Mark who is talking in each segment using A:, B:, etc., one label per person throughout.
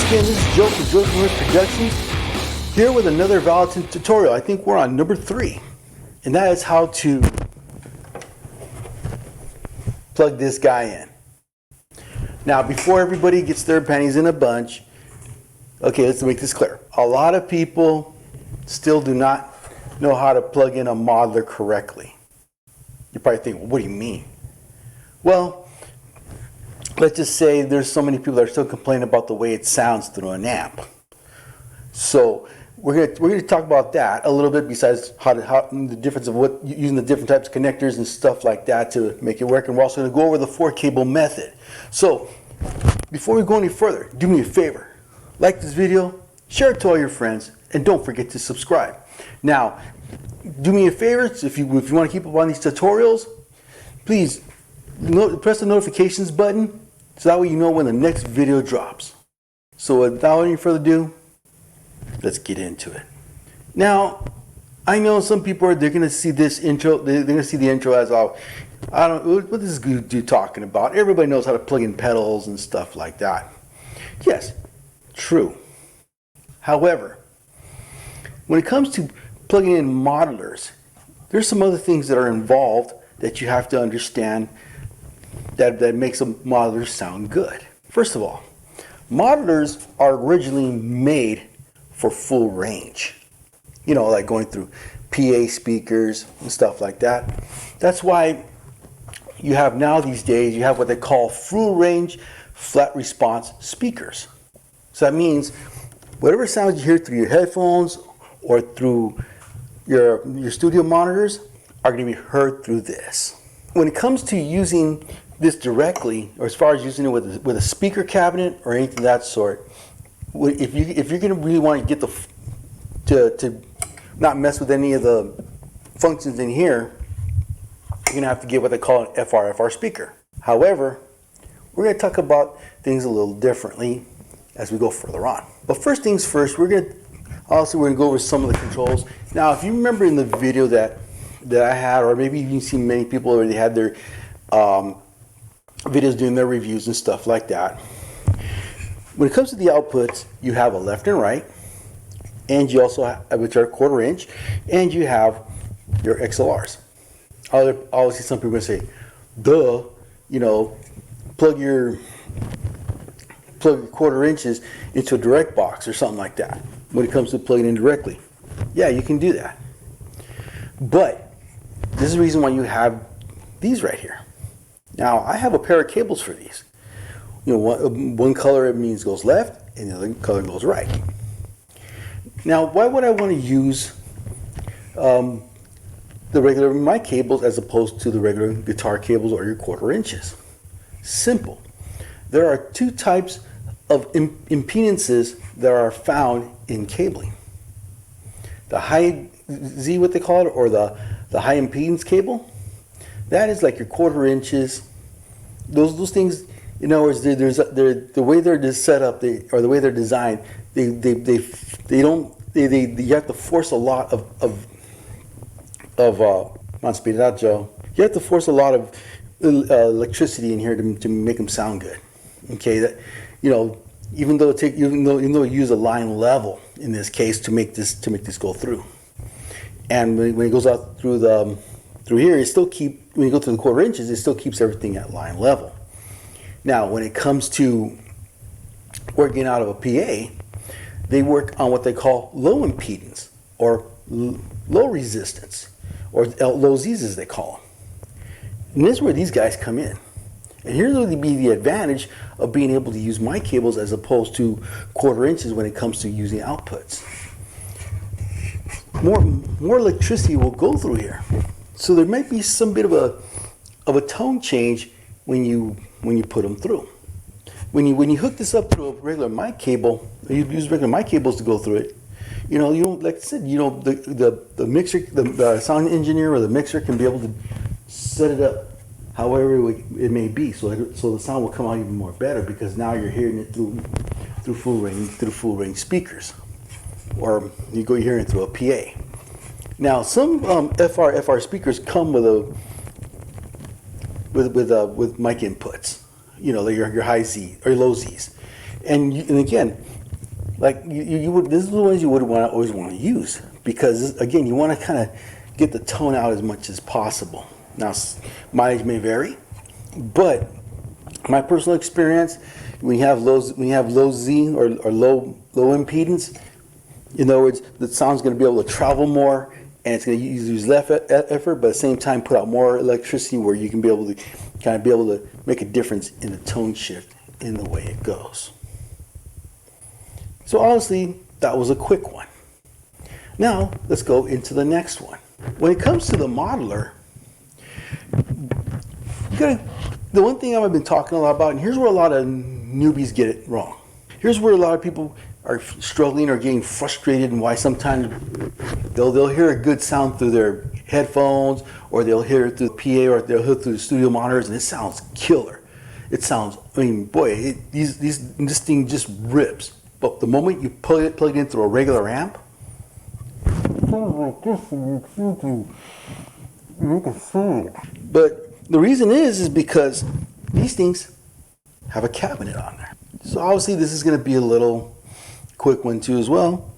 A: again, this is Joe from Joe Productions, here with another Valeton tutorial. I think we're on number 3, and that is how to plug this guy in. Now, before everybody gets their panties in a bunch, okay, let's make this clear. A lot of people still do not know how to plug in a modeler correctly. You probably think, well, what do you mean? Well, let's just say there's so many people that are still complaining about the way it sounds through an amp. So we're gonna talk about that a little bit, besides how the difference of what using the different types of connectors and stuff like that to make it work. And we're also gonna go over the 4-cable method. So before we go any further, do me a favor, like this video, share it to all your friends, and don't forget to subscribe. Now, do me a favor, if you want to keep up on these tutorials, please press the notifications button, so that way you know when the next video drops. So without any further ado, let's get into it. Now, I know some people they're going to see this intro, they're going to see the intro as I don't know what this dude talking about. Everybody knows how to plug in pedals and stuff like that. Yes, true. However, when it comes to plugging in modelers, there's some other things that are involved that you have to understand that makes a modeler sound good. First of all, modelers are originally made for full range. You know, like going through PA speakers and stuff like that. That's why you have now these days, you have what they call full range flat response speakers. So that means whatever sounds you hear through your headphones or through your studio monitors are going to be heard through this. When it comes to using this directly, or as far as using it with a speaker cabinet or anything of that sort, if you're going to really want to get to not mess with any of the functions in here, you're going to have to get what they call an FR speaker. However, we're going to talk about things a little differently as we go further on. But first things first, we're going to go over some of the controls. Now, if you remember in the video that I had, or maybe you've seen many people already had their videos doing their reviews and stuff like that. When it comes to the outputs, you have a left and right, and you also have, which are 1/4 inch, and you have your XLRs. I always see some people say, duh, you know, plug your 1/4 inches into a direct box or something like that when it comes to plugging in directly. Yeah, you can do that. But this is the reason why you have these right here. Now, I have a pair of cables for these. You know, one color it means goes left, and the other color goes right. Now, why would I want to use the regular mic cables as opposed to the regular guitar cables or your 1/4 inches? Simple. There are 2 types of impedances that are found in cabling. The high Z, what they call it, or the high impedance cable. That is like your 1/4 inches. Those things, in other words, the way they're set up, or the way they're designed, you have to force a lot of come on, speed it out, Joe. You have to force a lot of electricity in here to make them sound good. Okay, that, you know, even though you use a line level in this case to make this go through, and when it goes out through here, it still when you go through the 1/4 inches, it still keeps everything at line level. Now, when it comes to working out of a PA, they work on what they call low impedance or low resistance, or low Z's as they call them. And this is where these guys come in. And here's going to be the advantage of being able to use my cables as opposed to 1/4 inches when it comes to using outputs. More electricity will go through here. So there might be some bit of a tone change when you put them through. When you hook this up to a regular mic cable, you use regular mic cables to go through it. You know, you don't, like I said, you know, the mixer, the sound engineer or the mixer can be able to set it up however it may be, so the sound will come out even more better, because now you're hearing it through full range speakers, or you're hearing it through a PA. Now, some FR speakers come with mic inputs, you know, your high Z or low Z's, and again, like you would, this is the ones you would always want to use, because again, you want to kind of get the tone out as much as possible. Now, mileage may vary, but my personal experience, when you have low Z or low impedance, in other words, the sound's going to be able to travel more, and it's going to use less effort, but at the same time put out more electricity, where you can be able to make a difference in the tone shift in the way it goes. So honestly, that was a quick one. Now let's go into the next one. When it comes to the modeler, the one thing I've been talking a lot about, and here's where a lot of newbies get it wrong. Here's where a lot of people are struggling or getting frustrated, and why sometimes they'll hear a good sound through their headphones, or they'll hear it through the PA, or they'll hear it through the studio monitors, and it sounds killer. It sounds, I mean, boy, this thing just rips. But the moment you plug it in through a regular amp, it sounds like this, and you seem to make a sound. But the reason is because these things have a cabinet on there. So obviously this is going to be a little quick one too as well.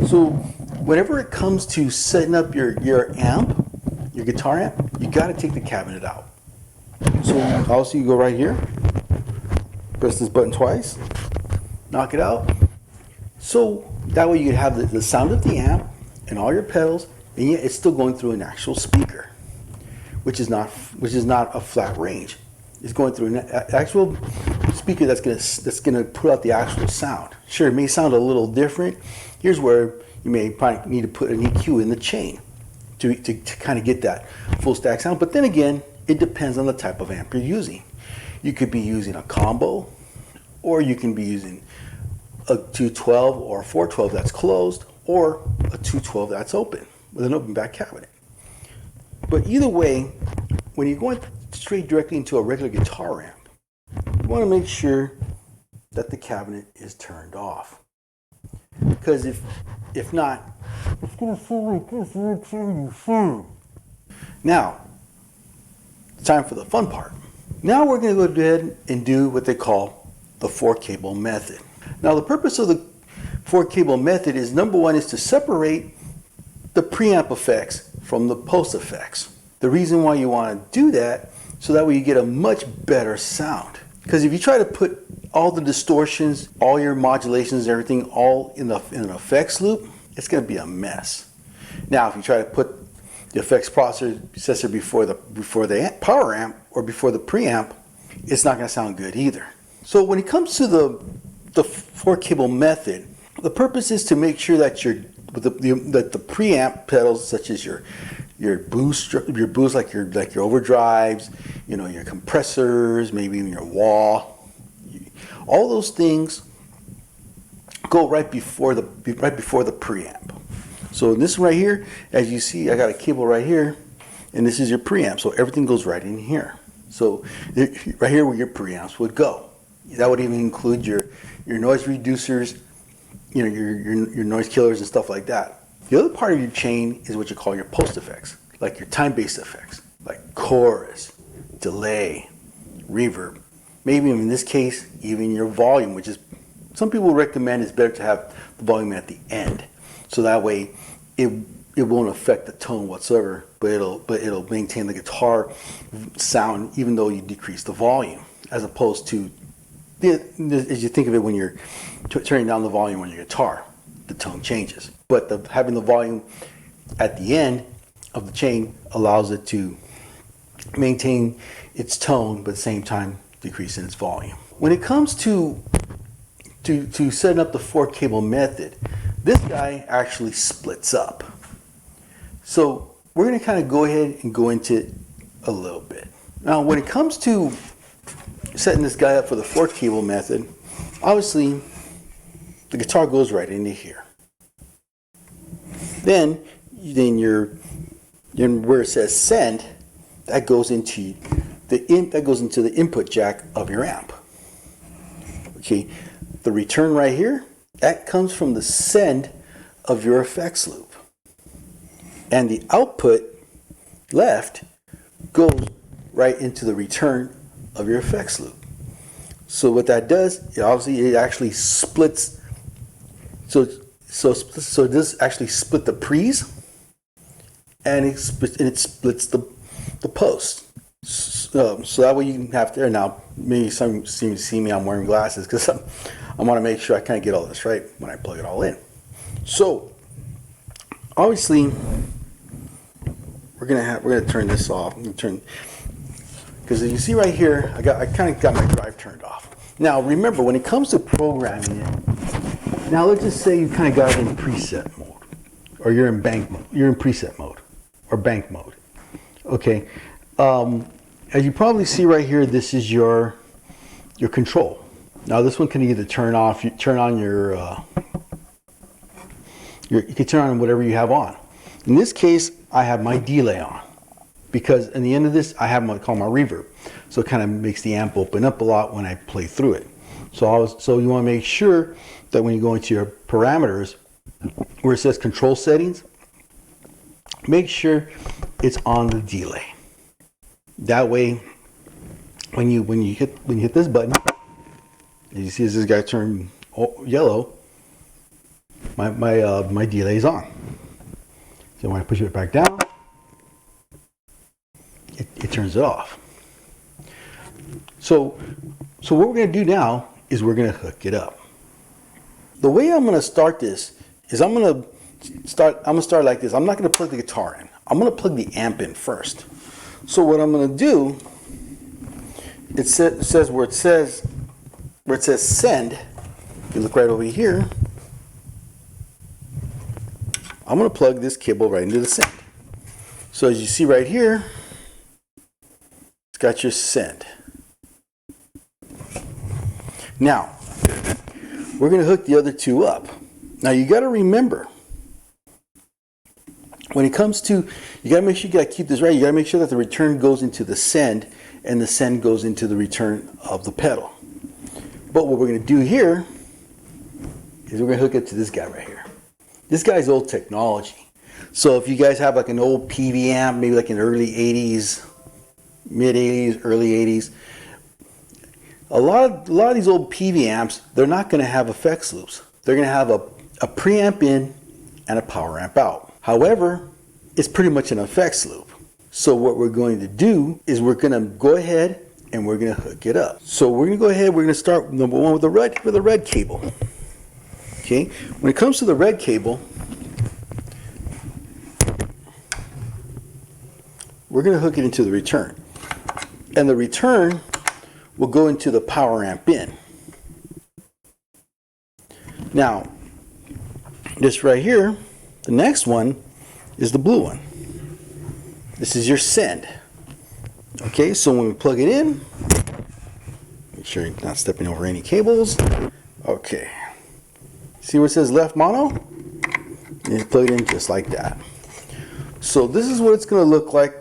A: So whenever it comes to setting up your amp, your guitar amp, you got to take the cabinet out. So obviously you go right here, press this button twice, knock it out. So that way you can have the sound of the amp and all your pedals, and yet it's still going through an actual speaker, which is not a flat range. It's going through an actual speaker that's gonna put out the actual sound. Sure, it may sound a little different. Here's where you may probably need to put an EQ in the chain to kind of get that full stack sound. But then again, it depends on the type of amp you're using. You could be using a combo, or you can be using a 212 or a 412 that's closed, or a 212 that's open with an open back cabinet. But either way, when you're going straight directly into a regular guitar amp, you want to make sure that the cabinet is turned off. Because if not, it's going to sound like this every time you sing. Now, it's time for the fun part. Now we're going to go ahead and do what they call the 4-cable method. Now the purpose of the 4-cable method is, number one, is to separate the preamp effects from the post effects. The reason why you want to do that, so that way you get a much better sound. Because if you try to put all the distortions, all your modulations, everything all in an effects loop, it's going to be a mess. Now if you try to put the effects processor before the power amp or before the preamp, it's not going to sound good either. So when it comes to the 4-cable method, the purpose is to make sure that that the preamp pedals, such as your boost like your overdrives, your compressors, maybe even your wah, all those things go right before the preamp. So this right here, as you see, I got a cable right here, and this is your preamp. So everything goes right in here. So right here where your preamps would go. That would even include your noise reducers, your noise killers and stuff like that. The other part of your chain is what you call your post effects, like your time-based effects, like chorus, delay, reverb. Maybe in this case, even your volume, which is, some people recommend it's better to have the volume at the end. So that way it won't affect the tone whatsoever, but it'll maintain the guitar sound even though you decrease the volume, as opposed to, as you think of it, when you're turning down the volume on your guitar, the tone changes. But having the volume at the end of the chain allows it to maintain its tone, but at the same time decreasing its volume. When it comes to setting up the 4-cable method, this guy actually splits up. So we're going to kind of go ahead and go into it a little bit. Now when it comes to setting this guy up for the 4-cable method, obviously the guitar goes right into here. Then where it says send, that goes into the input jack of your amp. Okay, the return right here, that comes from the send of your effects loop. And the output left goes right into the return of your effects loop. So what that does, it actually splits So this actually split the pre's, and it splits the post. So that way you can have there. Now maybe some see me, I'm wearing glasses because I want to make sure I kind of get all this right when I plug it all in. So obviously we're gonna turn this off. Because you see right here, I kind of got my drive turned off. Now remember, when it comes to programming it, now let's just say you kind of got it in preset mode, or you're in bank mode, you're in preset mode, or bank mode. Okay, as you probably see right here, this is your control. Now this one can either turn off, you can turn on whatever you have on. In this case, I have my delay on, because in the end of this, I have what I call my reverb. So it kind of makes the amp open up a lot when I play through it. So you want to make sure that when you go into your parameters, where it says control settings, make sure it's on the delay. That way, when you hit this button, as you see as this guy turn yellow, my delay is on. So when I push it back down, it turns it off. So what we're going to do now is we're going to hook it up. The way I'm going to start this is I'm going to start like this. I'm not going to plug the guitar in. I'm going to plug the amp in first. So what I'm going to do, it says where it says send. If you look right over here, I'm going to plug this cable right into the send. So as you see right here, it's got your send. Now, we're going to hook the other two up. Now you got to remember, when it comes to, you got to make sure you got to keep this right. You got to make sure that the return goes into the send, and the send goes into the return of the pedal. But what we're going to do here is we're going to hook it to this guy right here. This guy's old technology. So if you guys have like an old PV amp, maybe like in the early 80s, mid 80s, early 80s, a lot of these old PV amps, they're not going to have effects loops. They're going to have a preamp in and a power amp out. However, it's pretty much an effects loop. So what we're going to do is we're going to go ahead and we're going to hook it up. So we're going to go ahead, we're going to start number one with the red cable. Okay, when it comes to the red cable, we're going to hook it into the return. And the return will go into the power amp in. Now, this right here, the next one is the blue one. This is your send. Okay, so when we plug it in, make sure you're not stepping over any cables. Okay. See where it says left mono? And you plug it in just like that. So this is what it's going to look like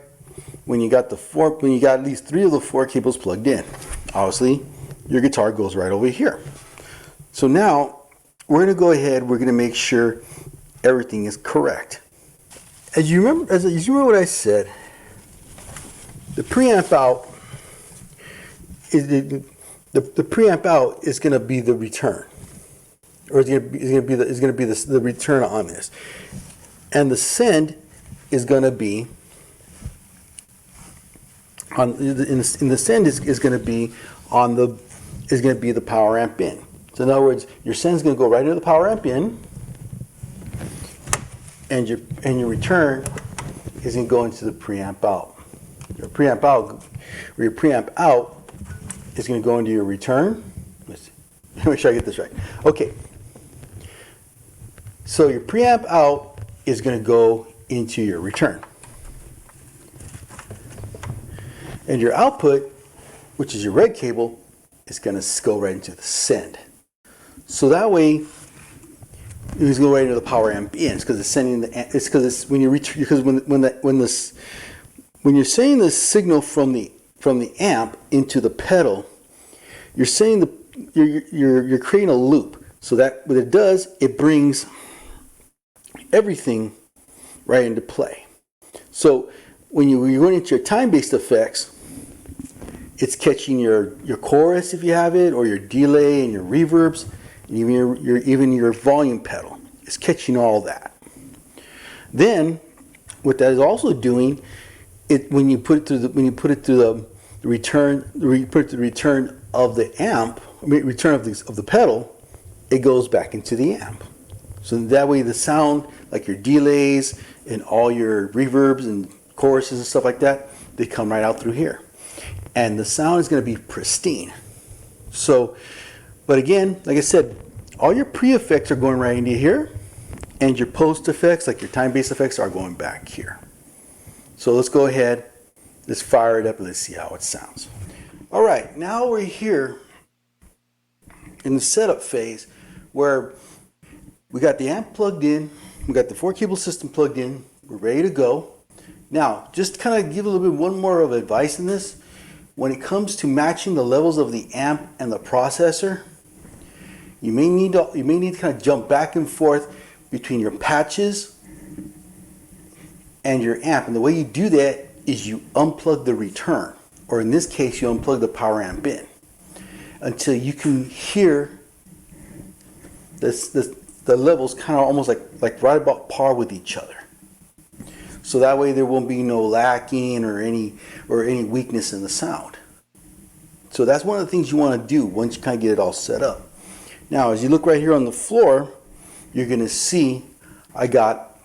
A: when you got at least 3 of the 4 cables plugged in. Obviously, your guitar goes right over here. So now we're going to go ahead. We're going to make sure everything is correct. As you remember what I said, the preamp out is the preamp out is going to be the return, or is going to be the return on this, and the send is going to be on in the send is going to be on the the power amp in. So in other words, your send is going to go right into the power amp in, and your return is going to go into the preamp out. Your preamp out is going to go into your return. Let's make sure I get this right. Okay. So your preamp out is going to go into your return. And your output, which is your red cable, is going to go right into the send. So that way, it's going right into the power amp in. It's because it's sending the. It's because it's when you reach, because when you're sending the signal from the amp into the pedal, you're saying you're creating a loop. So that what it does, it brings everything right into play. So when you're going into your time-based effects, it's catching your chorus if you have it, or your delay and your reverbs, even your volume pedal is catching all that. Then what that is also doing, when you put it through the return of the amp, return of the pedal, it goes back into the amp. So that way the sound, like your delays and all your reverbs and choruses and stuff like that, they come right out through here. And the sound is going to be pristine. So, but again, like I said, all your pre-effects are going right into here, and your post effects, like your time-based effects, are going back here. So let's go ahead, let's fire it up, and let's see how it sounds. All right, now we're here in the setup phase where we got the amp plugged in, we got the 4-cable system plugged in, we're ready to go. Now, just to kind of give a little bit one more of advice in this, when it comes to matching the levels of the amp and the processor, you may need to kind of jump back and forth between your patches and your amp. And the way you do that is you unplug the return, or in this case, you unplug the power amp in until you can hear the levels kind of almost like right about par with each other. So that way there won't be no lacking or any weakness in the sound. So that's one of the things you want to do once you kind of get it all set up. Now, as you look right here on the floor, you're going to see I got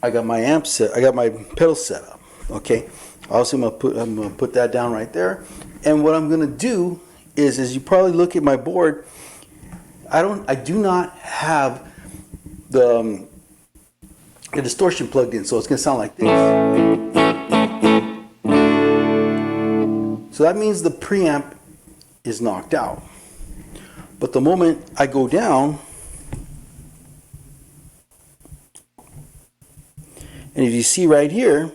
A: my amp set, I got my pedal set up. Okay, obviously I'm gonna put that down right there. And what I'm going to do is, as you probably look at my board, I do not have the distortion plugged in, so it's going to sound like this. So that means the preamp is knocked out. But the moment I go down, and if you see right here,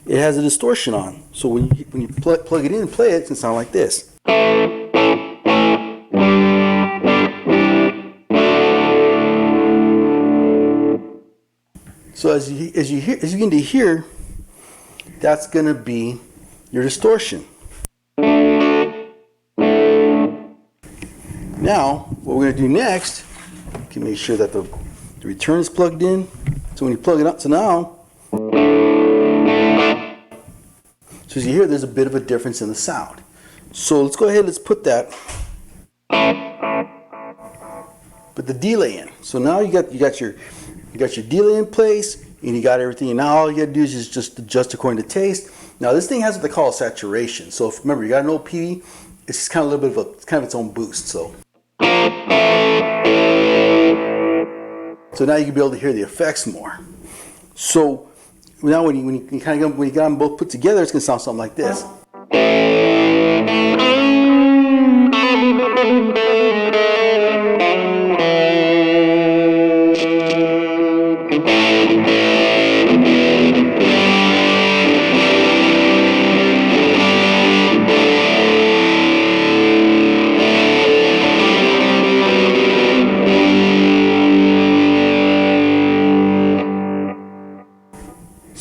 A: it has a distortion on. So when you plug it in and play it, it's going to sound like this. So as you begin to hear, that's going to be your distortion. Now, what we're going to do next, you can make sure that the return is plugged in. So when you plug it up to now, so as you hear, there's a bit of a difference in the sound. So let's go ahead, let's put the delay in. So now you got your delay in place, and you got everything. And now all you got to do is just adjust according to taste. Now this thing has what they call a saturation. So remember, you got an OP, it's just kind of a little bit of it's kind of its own boost. So now you can be able to hear the effects more. So now when you got them both put together, it's going to sound something like this.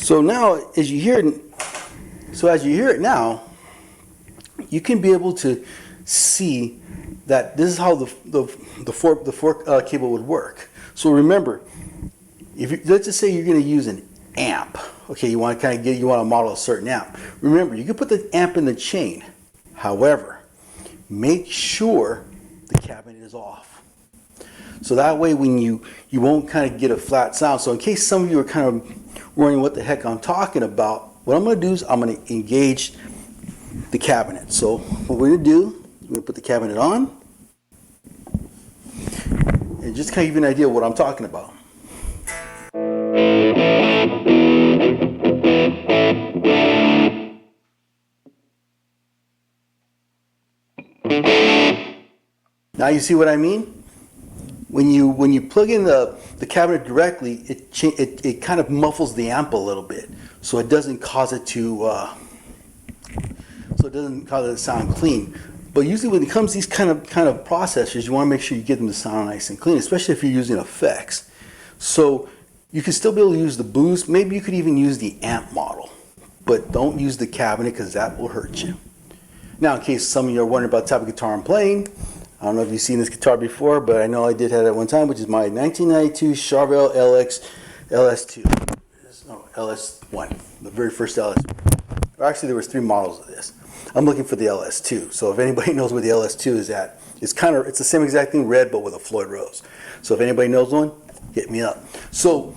A: So now, as you hear it now, you can be able to see that this is how the four cable would work. So remember, let's just say you're going to use an amp. Okay, you want to model a certain amp. Remember, you can put the amp in the chain. However, make sure the cabinet is off. So that way, when you won't kind of get a flat sound. So in case some of you are kind of wondering what the heck I'm talking about, what I'm going to do is I'm going to engage the cabinet. So what we're going to do, we're going to put the cabinet on, and just kind of give you an idea of what I'm talking about. Now you see what I mean? When you plug in the cabinet directly, it kind of muffles the amp a little bit, so it doesn't cause it to sound clean. But usually when it comes to these kind of processors, you want to make sure you get them to sound nice and clean, especially if you're using effects. So you can still be able to use the boost. Maybe you could even use the amp model, but don't use the cabinet because that will hurt you. Now, in case some of you are wondering about the type of guitar I'm playing, I don't know if you've seen this guitar before, but I know I did have it at one time, which is my 1992 Charvel LX LS2. No, LS1, the very first LS. Actually, there was 3 models of this. I'm looking for the LS2. So if anybody knows where the LS2 is at, it's the same exact thing, red, but with a Floyd Rose. So if anybody knows one, hit me up. So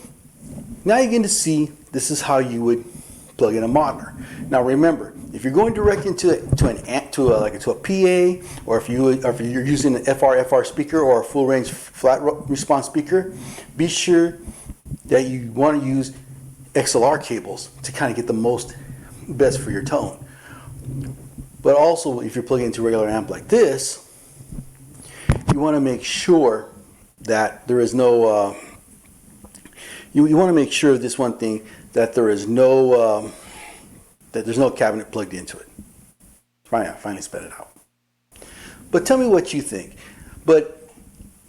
A: now you're going to see this is how you would plug in a modeler. Now remember, if you're going direct into a PA, or if you're using an FR speaker or a full range flat response speaker, be sure that you want to use XLR cables to kind of get the best for your tone. But also, if you're plugging into a regular amp like this, you want to make sure that there is no. You want to make sure of this one thing, that there is no that there's no cabinet plugged into it. Finally spit it out. But tell me what you think. But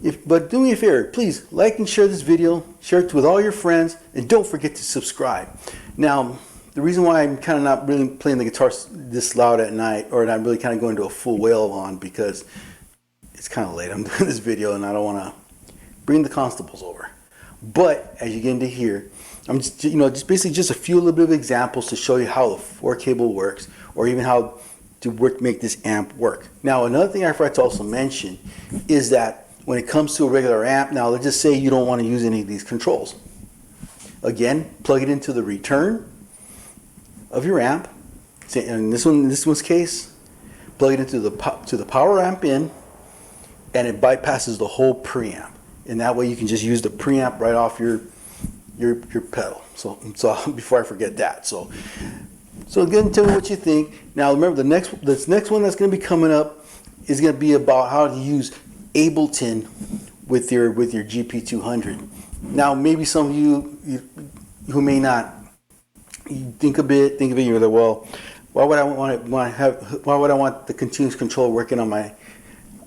A: do me a favor, please like and share this video, share it with all your friends, and don't forget to subscribe. Now, the reason why I'm kind of not really playing the guitar this loud at night, or not really kind of going to a full wail on, because it's kind of late. I'm doing this video and I don't want to bring the constables over. But as you get into here, I'm just basically just a few little bit of examples to show you how the 4 cable works, or even how to make this amp work. Now, another thing I forgot to also mention is that when it comes to a regular amp, now let's just say you don't want to use any of these controls. Again, plug it into the return of your amp. In this one's case, plug it into the power amp in, and it bypasses the whole preamp. And that way you can just use the preamp right off your pedal. So before I forget that. So again, tell me what you think. Now remember, this next one that's going to be coming up is going to be about how to use Ableton with your GP200. Now maybe some of you who may not, you think of it, you're like, well, why would I want the continuous control working on my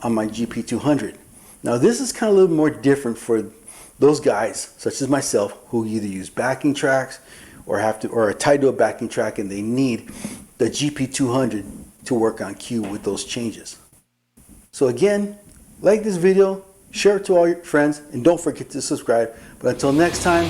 A: GP200? Now this is kind of a little more different for those guys such as myself who either use backing tracks or are tied to a backing track, and they need the GP200 to work on cue with those changes. So again, like this video, share it to all your friends, and don't forget to subscribe. But until next time,